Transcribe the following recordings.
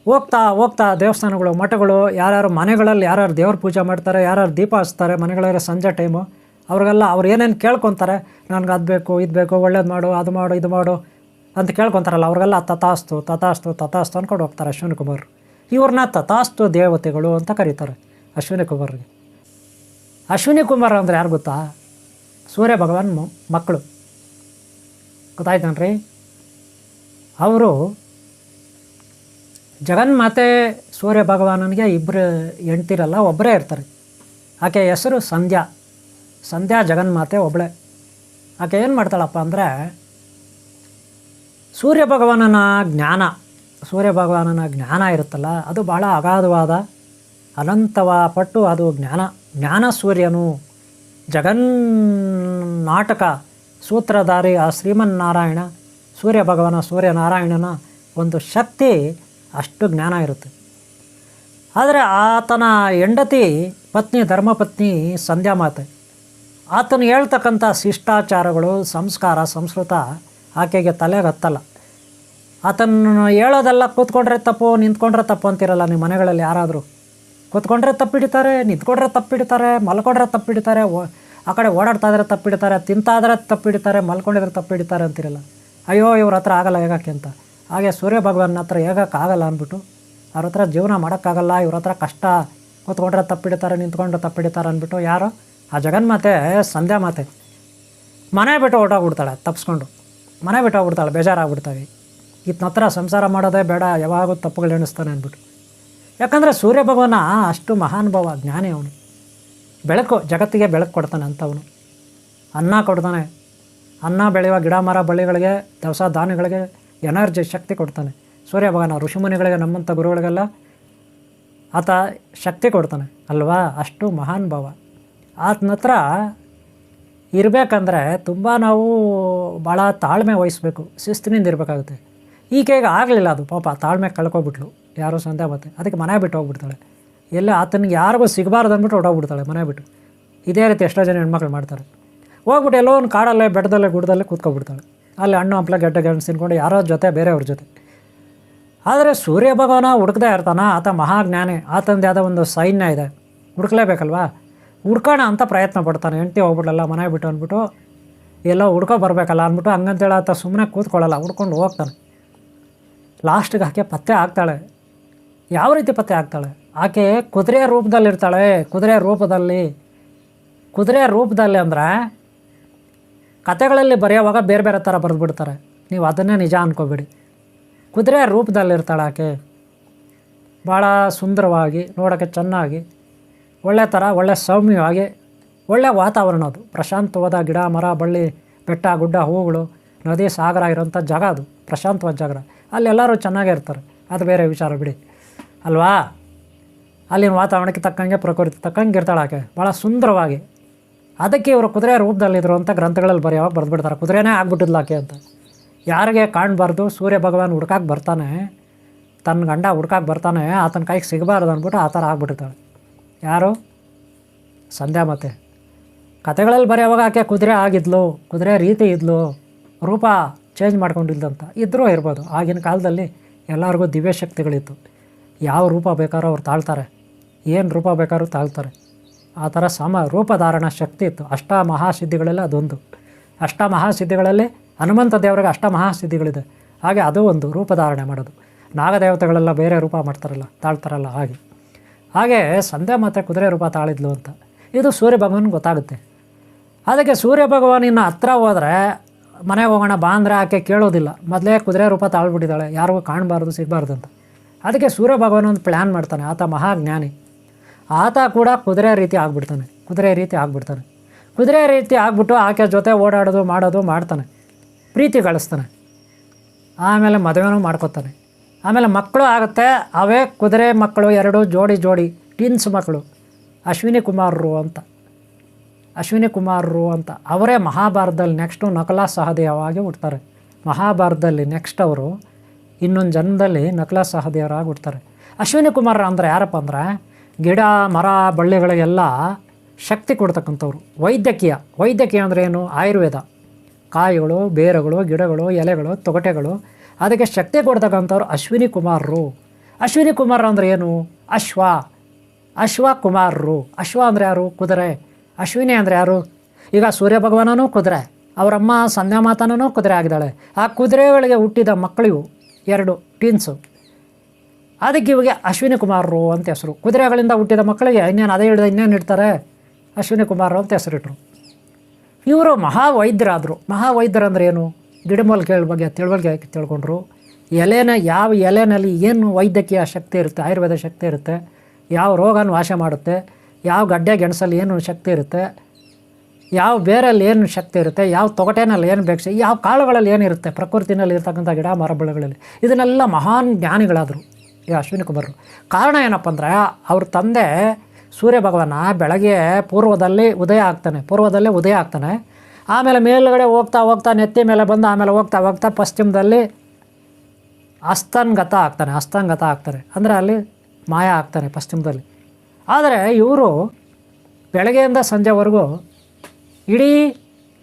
ಹೋಗ್ತಾ ಹೋಗ್ತಾ ದೇವಸ್ಥಾನಗಳು, ಮಠಗಳು, ಯಾರ್ಯಾರು ಮನೆಗಳಲ್ಲಿ ಯಾರ್ಯಾರು ದೇವ್ರ ಪೂಜೆ ಮಾಡ್ತಾರೆ, ಯಾರ್ಯಾರು ದೀಪ ಹಚ್ತಾರೆ ಮನೆಗಳಲ್ಲಿ ಸಂಜೆ ಟೈಮು, ಅವ್ರಿಗೆಲ್ಲ ಅವ್ರು ಏನೇನು ಕೇಳ್ಕೊತಾರೆ, ನನಗೆ ಅದು ಬೇಕು, ಇದು ಬೇಕು, ಒಳ್ಳೇದು ಮಾಡು, ಅದು ಮಾಡು, ಇದು ಮಾಡು ಅಂತ ಕೇಳ್ಕೊತಾರಲ್ಲ, ಅವ್ರಿಗೆಲ್ಲ ತಥಾಸ್ತು ತಥಾಸ್ತು ತಥಾಸ್ತು ಅಂದ್ಕೊಂಡು ಹೋಗ್ತಾರೆ ಅಶ್ವಿನಿ ಕುಮಾರ್. ಇವ್ರನ್ನ ತಥಾಸ್ತು ದೇವತೆಗಳು ಅಂತ ಕರೀತಾರೆ ಅಶ್ವಿನಿ ಕುಮಾರ್ಗೆ. ಅಶ್ವಿನಿ ಕುಮಾರ್ ಅಂದರೆ ಯಾರು ಗೊತ್ತಾ? ಸೂರ್ಯ ಭಗವಾನ್ ಮಕ್ಕಳು, ಗೊತ್ತಾಯ್ತನ್ರಿ. ಅವರು ಜಗನ್ಮಾತೆ ಸೂರ್ಯ ಭಗವಾನನಿಗೆ ಇಬ್ಬರು ಹೆಂಡ್ತಿರಲ್ಲ, ಒಬ್ಬರೇ ಇರ್ತಾರೆ. ಆಕೆ ಹೆಸರು ಸಂಧ್ಯಾ. ಸಂಧ್ಯಾ ಜಗನ್ಮಾತೆ ಒಬ್ಬಳೇ. ಆಕೆ ಏನು ಮಾಡ್ತಾಳಪ್ಪ ಅಂದರೆ, ಸೂರ್ಯ ಭಗವಾನನ ಜ್ಞಾನ ಇರುತ್ತಲ್ಲ, ಅದು ಭಾಳ ಅಗಾಧವಾದ ಅನಂತವಾಪಟ್ಟು ಅದು ಜ್ಞಾನ ಸೂರ್ಯನು, ಜಗನ್ನಾಟಕ ಸೂತ್ರಧಾರಿ ಆ ಶ್ರೀಮನ್ನಾರಾಯಣ ಸೂರ್ಯನಾರಾಯಣನ ಒಂದು ಶಕ್ತಿ, ಅಷ್ಟು ಜ್ಞಾನ ಇರುತ್ತೆ. ಆದರೆ ಆತನ ಹೆಂಡತಿ ಪತ್ನಿ, ಧರ್ಮಪತ್ನಿ ಸಂಧ್ಯಾ ಮಾತೆ, ಆತನು ಹೇಳ್ತಕ್ಕಂಥ ಶಿಷ್ಟಾಚಾರಗಳು, ಸಂಸ್ಕೃತ ಆಕೆಗೆ ತಲೆಗೆ ಹತ್ತಲ್ಲ. ಆತನ ಹೇಳೋದೆಲ್ಲ ಕೂತ್ಕೊಂಡ್ರೆ ತಪ್ಪು, ನಿಂತ್ಕೊಂಡ್ರೆ ತಪ್ಪು ಅಂತಿರಲ್ಲ ನಿಮ್ಮ ಮನೆಗಳಲ್ಲಿ ಯಾರಾದರೂ? ಕೂತ್ಕೊಂಡ್ರೆ ತಪ್ಪಿಡ್ತಾರೆ, ನಿಂತ್ಕೊಂಡ್ರೆ ತಪ್ಪಿಡ್ತಾರೆ, ಮಲ್ಕೊಂಡ್ರೆ ತಪ್ಪಿಡ್ತಾರೆ, ಆ ಕಡೆ ಓಡಾಡ್ತಾ ಇದ್ರೆ ತಪ್ಪಿಡ್ತಾರೆ, ತಿಂತಾದ್ರೆ ತಪ್ಪಿಡ್ತಾರೆ, ಮಲ್ಕೊಂಡಿದ್ರೆ ತಪ್ಪಿಡ್ತಾರೆ ಅಂತಿರಲ್ಲ. ಅಯ್ಯೋ ಇವ್ರ ಹತ್ರ ಆಗಲ್ಲ ಹೇಗಕ್ಕೆ ಅಂತ. ಹಾಗೆ ಸೂರ್ಯ ಭಗವಾನ್ ಹತ್ರ ಹೇಗೋಕ್ಕಾಗಲ್ಲ ಅಂದ್ಬಿಟ್ಟು, ಅವ್ರ ಹತ್ರ ಜೀವನ ಮಾಡೋಕ್ಕಾಗಲ್ಲ, ಇವ್ರ ಹತ್ರ ಕಷ್ಟ, ಕೂತ್ಕೊಂಡ್ರೆ ತಪ್ಪಿಡ್ತಾರೆ, ನಿಂತ್ಕೊಂಡ್ರೆ ತಪ್ಪಿಡ್ತಾರೆ ಅಂದ್ಬಿಟ್ಟು ಯಾರು? ಆ ಜಗನ್ಮಾತೆ ಸಂಧ್ಯಾ ಮಾತೆ ಮನೆ ಬಿಟ್ಟು ಹೊರಟೋಗ್ಬಿಡ್ತಾಳೆ, ತಪ್ಪಿಸ್ಕೊಂಡು ಮನೆ ಬಿಟ್ಟು ಹೋಗ್ಬಿಡ್ತಾಳೆ, ಬೇಜಾರಾಗ್ಬಿಡ್ತಾವೆ. ಈತನ ಹತ್ರ ಸಂಸಾರ ಮಾಡೋದೇ ಬೇಡ, ಯಾವಾಗೂ ತಪ್ಪುಗಳು ಎಣಿಸ್ತಾನೆ ಅಂದ್ಬಿಟ್ಟು. ಯಾಕಂದರೆ ಸೂರ್ಯ ಭಗವಾನ ಅಷ್ಟು ಮಹಾನುಭಾವ, ಜ್ಞಾನಿ ಅವನು. ಬೆಳಕು, ಜಗತ್ತಿಗೆ ಬೆಳಕು ಕೊಡ್ತಾನೆ ಅಂಥವನು. ಅನ್ನ ಕೊಡ್ತಾನೆ, ಅನ್ನ ಬೆಳೆಯುವ ಗಿಡ ಮರ ಬಳ್ಳಿಗಳಿಗೆ, ದವಸ ಧಾನ್ಯಗಳಿಗೆ ಎನರ್ಜಿ, ಶಕ್ತಿ ಕೊಡ್ತಾನೆ ಸೂರ್ಯ ಭಗವಾನ. ಋಷಿಮುನಿಗಳಿಗೆ, ನಮ್ಮಂಥ ಗುರುಗಳಿಗೆಲ್ಲ ಆತ ಶಕ್ತಿ ಕೊಡ್ತಾನೆ ಅಲ್ವಾ? ಅಷ್ಟು ಮಹಾನುಭಾವ. ಆತನ ಹತ್ರ ಇರಬೇಕಂದ್ರೆ ತುಂಬ ನಾವು ಭಾಳ ತಾಳ್ಮೆ ವಹಿಸ್ಬೇಕು, ಶಿಸ್ತಿನಿಂದ ಇರಬೇಕಾಗುತ್ತೆ. ಈಕೆಗೆ ಆಗಲಿಲ್ಲ ಅದು, ಪಾಪ ತಾಳ್ಮೆ ಕಳ್ಕೊಬಿಟ್ಲು ಯಾರೋ ಸಂಧ್ಯಾ ಮಾತೆ. ಅದಕ್ಕೆ ಮನೆ ಬಿಟ್ಟು ಹೋಗ್ಬಿಡ್ತಾಳೆ. ಎಲ್ಲ ಆತನಿಗೆ ಯಾರಿಗೂ ಸಿಗಬಾರ್ದು ಅಂದ್ಬಿಟ್ಟು ಹೊರಟೋಗ್ಬಿಡ್ತಾಳೆ ಮನೆ ಬಿಟ್ಟು. ಇದೇ ರೀತಿ ಎಷ್ಟೋ ಜನ ಹೆಣ್ಮಕ್ಳು ಮಾಡ್ತಾರೆ. ಹೋಗ್ಬಿಟ್ಟು ಎಲ್ಲೋ ಒಂದು ಕಾಡಲ್ಲೇ, ಬೆಟ್ಟದಲ್ಲೇ, ಗುಡ್ಡದಲ್ಲೇ ಕೂತ್ಕೊಬಿಡ್ತಾಳೆ. ಅಲ್ಲಿ ಹಣ್ಣು ಹಂಪ್ಲ ಗೆಡ್ಡೆ ಗೆಣಸು ತಿನ್ಕೊಂಡು ಯಾರೋ ಜೊತೆ, ಬೇರೆಯವ್ರ ಜೊತೆ. ಆದರೆ ಸೂರ್ಯ ಭಗವಾನ ಹುಡುಕದೇ ಇರ್ತಾನ. ಆತ ಮಹಾಜ್ಞಾನಿ, ಆತಂದು ಯಾವುದೋ ಒಂದು ಸೈನ್ಯ ಇದೆ, ಹುಡುಕ್ಲೇಬೇಕಲ್ವಾ? ಹುಡ್ಕೋಣ ಅಂತ ಪ್ರಯತ್ನ ಪಡ್ತಾನೆ. ಹೆಂಡ್ತಿ ಹೋಗ್ಬಿಡಲ್ಲ ಮನೆ ಬಿಟ್ಟು ಅಂದ್ಬಿಟ್ಟು, ಎಲ್ಲೋ ಹುಡ್ಕೋ ಬರಬೇಕಲ್ಲ ಅಂದ್ಬಿಟ್ಟು ಹಂಗಂತೇಳಿ ಆತ ಸುಮ್ಮನೆ ಕೂತ್ಕೊಳ್ಳಲ್ಲ, ಹುಡ್ಕೊಂಡು ಹೋಗ್ತಾನೆ. ಲಾಸ್ಟಿಗೆ ಆಕೆ ಪತ್ತೆ ಆಗ್ತಾಳೆ. ಯಾವ ರೀತಿ ಪತ್ತೆ ಆಗ್ತಾಳೆ? ಆಕೆ ಕುದುರೆಯ ರೂಪದಲ್ಲಿರ್ತಾಳೆ. ಕುದುರೆ ರೂಪದಲ್ಲಿ ಅಂದರೆ ಕತೆಗಳಲ್ಲಿ ಬರೆಯೋವಾಗ ಬೇರೆ ಬೇರೆ ಥರ ಬರೆದ್ಬಿಡ್ತಾರೆ, ನೀವು ಅದನ್ನೇ ನಿಜ ಅಂದ್ಕೋಬೇಡಿ. ಕುದುರೆ ರೂಪದಲ್ಲಿರ್ತಾಳೆ ಆಕೆ, ಭಾಳ ಸುಂದರವಾಗಿ, ನೋಡೋಕ್ಕೆ ಚೆನ್ನಾಗಿ, ಒಳ್ಳೆ ಸೌಮ್ಯವಾಗಿ, ಒಳ್ಳೆ ವಾತಾವರಣ ಅದು. ಪ್ರಶಾಂತವಾದ ಗಿಡ ಮರ ಬಳ್ಳಿ, ಬೆಟ್ಟ ಗುಡ್ಡ, ಹೂಗಳು, ನದಿ ಸಾಗರ ಇರೋಂಥ ಜಾಗ ಅದು, ಪ್ರಶಾಂತವಾದ ಜಾಗ. ಅಲ್ಲೆಲ್ಲರೂ ಚೆನ್ನಾಗೇ ಇರ್ತಾರೆ, ಅದು ಬೇರೆ ವಿಚಾರ ಬಿಡಿ ಅಲ್ವಾ? ಅಲ್ಲಿನ ವಾತಾವರಣಕ್ಕೆ ತಕ್ಕಂಗೆ, ಪ್ರಕೃತಿ ತಕ್ಕಂಗೆ ಇರ್ತಾಳೆ ಆಕೆ, ಭಾಳ ಸುಂದರವಾಗಿ. ಅದಕ್ಕೆ ಇವರು ಕುದುರೆ ರೂಪದಲ್ಲಿದ್ದರು ಅಂತ ಗ್ರಂಥಗಳಲ್ಲಿ ಬರೆಯೋವಾಗ ಬರೆದ್ಬಿಡ್ತಾರೆ, ಕುದುರೆನೇ ಆಗ್ಬಿಟ್ಟಿದ್ಲು ಆಕೆ ಅಂತ. ಯಾರಿಗೆ ಕಾಣಬಾರ್ದು, ಸೂರ್ಯ ಭಗವಾನ್ ಹುಡ್ಕಕ್ಕೆ ಬರ್ತಾನೆ, ತನ್ನ ಗಂಡ ಹುಡ್ಕಕ್ಕೆ ಬರ್ತಾನೆ, ಆತನ ಕೈಗೆ ಸಿಗಬಾರ್ದು ಅಂದ್ಬಿಟ್ಟು ಆ ಥರ ಆಗ್ಬಿಟ್ಟಿರ್ತಾಳೆ. ಯಾರು? ಸಂಧ್ಯಾ ಮಾತೆ. ಕತೆಗಳಲ್ಲಿ ಬರೆಯೋವಾಗ ಆಕೆ ಕುದುರೆ ಆಗಿದ್ಲು, ಕುದುರೆ ರೀತಿ ಇದ್ಲು, ರೂಪ ಚೇಂಜ್ ಮಾಡ್ಕೊಂಡಿದ್ದಂತ ಇದ್ದರೂ ಇರ್ಬೋದು. ಆಗಿನ ಕಾಲದಲ್ಲಿ ಎಲ್ಲರಿಗೂ ದಿವ್ಯ ಶಕ್ತಿಗಳಿತ್ತು. ಯಾವ ರೂಪ ಬೇಕಾದ್ರೂ ಅವ್ರು ತಾಳ್ತಾರೆ, ಏನು ರೂಪ ಬೇಕಾದ್ರೂ ತಾಳ್ತಾರೆ. ಆ ಥರ ರೂಪಧಾರಣ ಶಕ್ತಿ ಇತ್ತು. ಅಷ್ಟಮಹಾಸಿದ್ಧಿಗಳೆಲ್ಲ ಅದೊಂದು. ಅಷ್ಟಮಹಾಸಿದ್ಧಿಗಳಲ್ಲಿ ಹನುಮಂತ ದೇವರಿಗೆ ಅಷ್ಟಮಹಾಸಿದ್ಧಿಗಳಿದೆ. ಹಾಗೆ ಅದು ಒಂದು ರೂಪಧಾರಣೆ ಮಾಡೋದು. ನಾಗದೇವತೆಗಳೆಲ್ಲ ಬೇರೆ ರೂಪ ಮಾಡ್ತಾರಲ್ಲ, ತಾಳ್ತಾರಲ್ಲ, ಹಾಗೆ ಸಂಧ್ಯಾ ಮಾತೆ ಕುದುರೆ ರೂಪ ತಾಳಿದ್ಲು ಅಂತ ಇದು ಸೂರ್ಯ ಭಗವಾನ್ ಗೊತ್ತಾಗುತ್ತೆ. ಅದಕ್ಕೆ ಸೂರ್ಯ ಭಗವಾನಿನ ಹತ್ರ ಹೋದರೆ, ಮನೆಗೆ ಹೋಗೋಣ ಬಾ ಅಂದರೆ ಆಕೆ ಕೇಳೋದಿಲ್ಲ, ಮೊದಲೇ ಕುದುರೆ ರೂಪ ತಾಳ್ಬಿಟ್ಟಿದ್ದಾಳೆ, ಯಾರಿಗೂ ಕಾಣಬಾರ್ದು ಸಿಗಬಾರ್ದು ಅಂತ. ಅದಕ್ಕೆ ಸೂರ್ಯ ಭಗವಾನ್ ಒಂದು ಪ್ಲ್ಯಾನ್ ಮಾಡ್ತಾನೆ. ಆತ ಮಹಾಜ್ಞಾನಿ, ಆತ ಕೂಡ ಕುದುರೆ ರೀತಿ ಆಗ್ಬಿಡ್ತಾನೆ. ಕುದುರೆ ರೀತಿ ಆಗ್ಬಿಟ್ಟು ಆಕೆ ಜೊತೆ ಓಡಾಡೋದು ಮಾಡೋದು ಮಾಡ್ತಾನೆ, ಪ್ರೀತಿ ಗಳಿಸ್ತಾನೆ. ಆಮೇಲೆ ಮದುವೆನೂ ಮಾಡ್ಕೊತಾನೆ. ಆಮೇಲೆ ಮಕ್ಕಳು ಆಗುತ್ತೆ. ಅವೇ ಕುದುರೆ ಮಕ್ಕಳು, 2 ಜೋಡಿ ಟ್ವಿನ್ಸ್ ಮಕ್ಕಳು, ಅಶ್ವಿನಿ ಕುಮಾರರು ಅಂತ. ಅವರೇ ಮಹಾಭಾರತದಲ್ಲಿ ನೆಕ್ಸ್ಟು ನಕಲ ಸಹದೇವವಾಗಿ ಹುಡ್ತಾರೆ. ಮಹಾಭಾರತದಲ್ಲಿ ನೆಕ್ಸ್ಟ್ ಅವರು ಇನ್ನೊಂದು ಜನ್ಮದಲ್ಲಿ ನಕಲ ಸಹದೇವರಾಗಿ ಹುಡ್ತಾರೆ. ಅಶ್ವಿನಿ ಕುಮಾರ ಅಂದರೆ ಯಾರಪ್ಪ ಅಂದರೆ, ಗಿಡ ಮರ ಬಳ್ಳಿಗಳಿಗೆಲ್ಲ ಶಕ್ತಿ ಕೊಡ್ತಕ್ಕಂಥವ್ರು. ವೈದ್ಯಕೀಯ ಅಂದರೆ ಏನು? ಆಯುರ್ವೇದ, ಕಾಯಿಗಳು, ಬೇರುಗಳು, ಗಿಡಗಳು, ಎಲೆಗಳು, ತೊಗಟೆಗಳು, ಅದಕ್ಕೆ ಶಕ್ತಿ ಕೊಡ್ತಕ್ಕಂಥವ್ರು ಅಶ್ವಿನಿ ಕುಮಾರರು. ಅಶ್ವಿನಿ ಕುಮಾರ್ ಅಂದರೆ ಏನು? ಅಶ್ವ ಕುಮಾರರು. ಅಶ್ವ ಅಂದರೆ ಯಾರು? ಕುದುರೆ. ಅಶ್ವಿನಿ ಅಂದರೆ ಯಾರು? ಈಗ ಸೂರ್ಯ ಭಗವಾನನೂ ಕುದುರೆ, ಅವರಮ್ಮ ಸಂಧ್ಯಾ ಮಾತನೂ ಕುದುರೆ ಆಗಿದ್ದಾಳೆ. ಆ ಕುದುರೆಗಳಿಗೆ ಹುಟ್ಟಿದ ಮಕ್ಕಳಿವು 2 ಟೀನ್ಸು. ಅದಕ್ಕೆ ಇವಾಗ ಅಶ್ವಿನಿ ಕುಮಾರರು ಅಂತ ಹೆಸರು. ಕುದುರೆಗಳಿಂದ ಹುಟ್ಟಿದ ಮಕ್ಕಳಿಗೆ ಇನ್ನೇನು ಇಡ್ತಾರೆ? ಅಶ್ವಿನಿ ಕುಮಾರರು ಅಂತ ಹೆಸರಿಟ್ರು. ಇವರು ಮಹಾವೈದ್ಯರಾದರು. ಮಹಾವೈದ್ಯರು ಅಂದರೆ ಏನು? ಗಿಡಮೂಲಿಕೆಗಳ ಬಗ್ಗೆ ತಿಳ್ಕೊಂಡ್ರು. ಯಾವ ಎಲೆನಲ್ಲಿ ಏನು ವೈದ್ಯಕೀಯ ಶಕ್ತಿ ಇರುತ್ತೆ, ಆಯುರ್ವೇದ ಶಕ್ತಿ ಇರುತ್ತೆ, ಯಾವ ರೋಗನ ವಾಶ ಮಾಡುತ್ತೆ, ಯಾವ ಗಡ್ಡೆ ಗೆಣಸಲ್ಲಿ ಏನು ಶಕ್ತಿ ಇರುತ್ತೆ, ಯಾವ ಬೇರಲ್ಲಿ ಏನು ಶಕ್ತಿ ಇರುತ್ತೆ, ಯಾವ ತೊಗಟೆನಲ್ಲಿ ಏನು ಬೇಕು, ಯಾವ ಕಾಳುಗಳಲ್ಲಿ ಏನಿರುತ್ತೆ, ಪ್ರಕೃತಿನಲ್ಲಿ ಇರ್ತಕ್ಕಂಥ ಗಿಡ ಮರ ಬೆಳೆಗಳಲ್ಲಿ, ಇದನ್ನೆಲ್ಲ ಮಹಾನ್ ಜ್ಞಾನಿಗಳಾದರು ಈ ಅಶ್ವಿನಿ ಕುಮಾರರು. ಕಾರಣ ಏನಪ್ಪ ಅಂದರೆ ಅವ್ರ ತಂದೆ ಸೂರ್ಯ ಭಗವಾನ ಬೆಳಗ್ಗೆ ಪೂರ್ವದಲ್ಲೇ ಉದಯ ಆಗ್ತಾನೆ. ಆಮೇಲೆ ಮೇಲುಗಡೆ ಹೋಗ್ತಾ ನೆತ್ತಿ ಮೇಲೆ ಬಂದು ಆಮೇಲೆ ಹೋಗ್ತಾ ಪಶ್ಚಿಮದಲ್ಲಿ ಅಸ್ತಂಗತ ಆಗ್ತಾನೆ. ಅಂದರೆ ಅಲ್ಲಿ ಮಾಯ ಆಗ್ತಾನೆ ಪಶ್ಚಿಮದಲ್ಲಿ. ಆದರೆ ಇವರು ಬೆಳಗ್ಗೆಯಿಂದ ಸಂಜೆವರೆಗೂ ಇಡೀ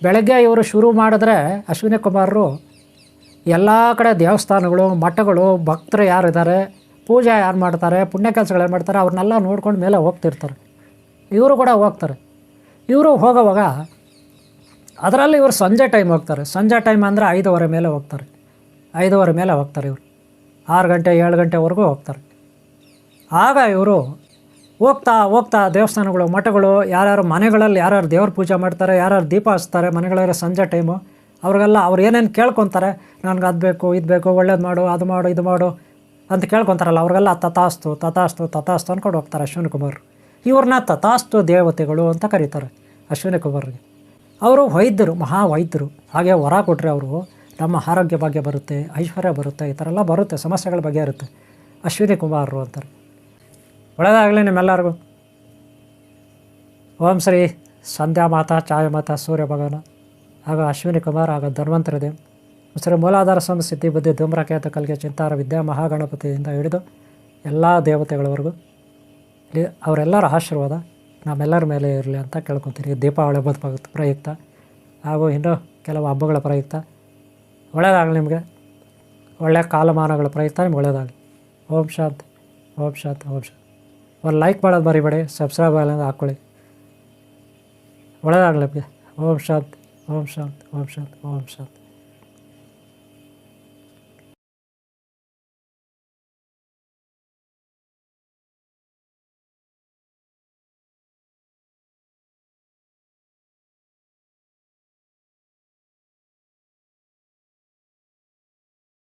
ಬೆಳಗ್ಗೆ ಇವರು ಶುರು ಮಾಡಿದ್ರೆ ಅಶ್ವಿನಿ ಕುಮಾರರು ಎಲ್ಲ ಕಡೆ ದೇವಸ್ಥಾನಗಳು, ಮಠಗಳು, ಭಕ್ತರು ಯಾರಿದ್ದಾರೆ, ಪೂಜೆ ಯಾರು ಮಾಡ್ತಾರೆ, ಪುಣ್ಯ ಕೆಲಸಗಳು ಏನು ಮಾಡ್ತಾರೆ, ಅವ್ರನ್ನೆಲ್ಲ ನೋಡ್ಕೊಂಡು ಮೇಲೆ ಹೋಗ್ತಿರ್ತಾರೆ. ಇವರು ಕೂಡ ಹೋಗ್ತಾರೆ. ಇವರು ಹೋಗೋವಾಗ ಅದರಲ್ಲಿ ಇವರು ಸಂಜೆ ಟೈಮ್ ಹೋಗ್ತಾರೆ. ಸಂಜೆ ಟೈಮ್ ಅಂದರೆ 5:15 ಮೇಲೆ ಹೋಗ್ತಾರೆ. 5:15 ಮೇಲೆ ಹೋಗ್ತಾರೆ ಇವರು. 6 ಗಂಟೆ 7 ಗಂಟೆವರೆಗೂ ಹೋಗ್ತಾರೆ. ಆಗ ಇವರು ಹೋಗ್ತಾ ದೇವಸ್ಥಾನಗಳು, ಮಠಗಳು, ಯಾರ್ಯಾರು ಮನೆಗಳಲ್ಲಿ ಯಾರ್ಯಾರು ದೇವ್ರ ಪೂಜೆ ಮಾಡ್ತಾರೆ, ಯಾರ್ಯಾರು ದೀಪ ಹಚ್ತಾರೆ ಮನೆಗಳಲ್ಲಿ ಸಂಜೆ ಟೈಮು, ಅವ್ರಿಗೆಲ್ಲ ಅವ್ರು ಏನೇನು ಕೇಳ್ಕೊತಾರೆ, ನನಗೆ ಅದು ಬೇಕು ಇದು ಬೇಕು, ಒಳ್ಳೇದು ಮಾಡು, ಅದು ಮಾಡು, ಇದು ಮಾಡು ಅಂತ ಕೇಳ್ಕೊತಾರಲ್ಲ, ಅವ್ರಿಗೆಲ್ಲ ತಥಾಸ್ತು ಅಂದ್ಕೊಂಡು ಹೋಗ್ತಾರೆ ಅಶ್ವಿನಿ ಕುಮಾರ್. ಇವ್ರನ್ನ ತಥಾಸ್ತು ದೇವತೆಗಳು ಅಂತ ಕರೀತಾರೆ ಅಶ್ವಿನಿ ಕುಮಾರ್ಗೆ. ಅವರು ವೈದ್ಯರು, ಮಹಾವೈದ್ಯರು. ಹಾಗೆ ವರ ಕೊಟ್ಟರೆ ಅವರು ನಮ್ಮ ಆರೋಗ್ಯ ಭಾಗ್ಯ ಬರುತ್ತೆ, ಐಶ್ವರ್ಯ ಬರುತ್ತೆ, ಈ ಥರ ಎಲ್ಲ ಬರುತ್ತೆ, ಸಮಸ್ಯೆಗಳ ಬಗ್ಗೆ ಇರುತ್ತೆ. ಅಶ್ವಿನಿ ಕುಮಾರರು ಅಂತಾರೆ. ಒಳ್ಳೆಯದಾಗಲಿ ನಿಮ್ಮೆಲ್ಲರಿಗೂ. ಓಂ ಶ್ರೀ ಸಂಧ್ಯಾ ಮಾತಾ ಛಾಯಾಮಾತಾ ಸೂರ್ಯ ಭಗವಾನ ಹಾಗೂ ಅಶ್ವಿನಿ ಕುಮಾರ್ ಹಾಗೂ ಧನ್ವಂತರಿ ದೇವ್ ಶ್ರೀ ಮೂಲಾಧಾರ ಸ್ವಾಮಿ ಸಿದ್ಧಿ ಬುದ್ಧಿ ಧೂಮ್ರಕೇತ ಕಲ್ಗೆ ಚಿಂತಾರ ವಿದ್ಯಾ ಮಹಾಗಣಪತಿಯಿಂದ ಹಿಡಿದು ಎಲ್ಲ ದೇವತೆಗಳವರೆಗೂ ಇಲ್ಲಿ ಅವರೆಲ್ಲರ ಆಶೀರ್ವಾದ ನಮ್ಮೆಲ್ಲರ ಮೇಲೆ ಇರಲಿ ಅಂತ ಕೇಳ್ಕೊತೀನಿ. ದೀಪಾವಳಿ ಹಬ್ಬದ ಪ್ರಯುಕ್ತ ಹಾಗೂ ಇನ್ನೂ ಕೆಲವು ಹಬ್ಬಗಳ ಪ್ರಯುಕ್ತ ಒಳ್ಳೆಯದಾಗಲಿ ನಿಮಗೆ. ಒಳ್ಳೆಯ ಕಾಲಮಾನಗಳ ಪ್ರಯುಕ್ತ ನಿಮ್ಗೆ ಒಳ್ಳೆಯದಾಗಲಿ. ಓಂ ಶಾಂತಿ, ಓಂ ಶಾಂತಿ, ಓಂ ಶಾಂತಿ. ಒಂದು ಲೈಕ್ ಮಾಡೋದು ಮರಿಬೇಡಿ, ಸಬ್ಸ್ಕ್ರೈಬ್ ಆಗಲಿಂದ ಹಾಕ್ಕೊಳ್ಳಿ. ಒಳ್ಳೆಯದಾಗಲಿ ನಿಮಗೆ. ಓಂ ಶಾಂತಿ, ಓಂ ಶಾಂತಿ, ಓಂ ಶಾಂತಿ, ಓಂ ಶಾಂತಿ.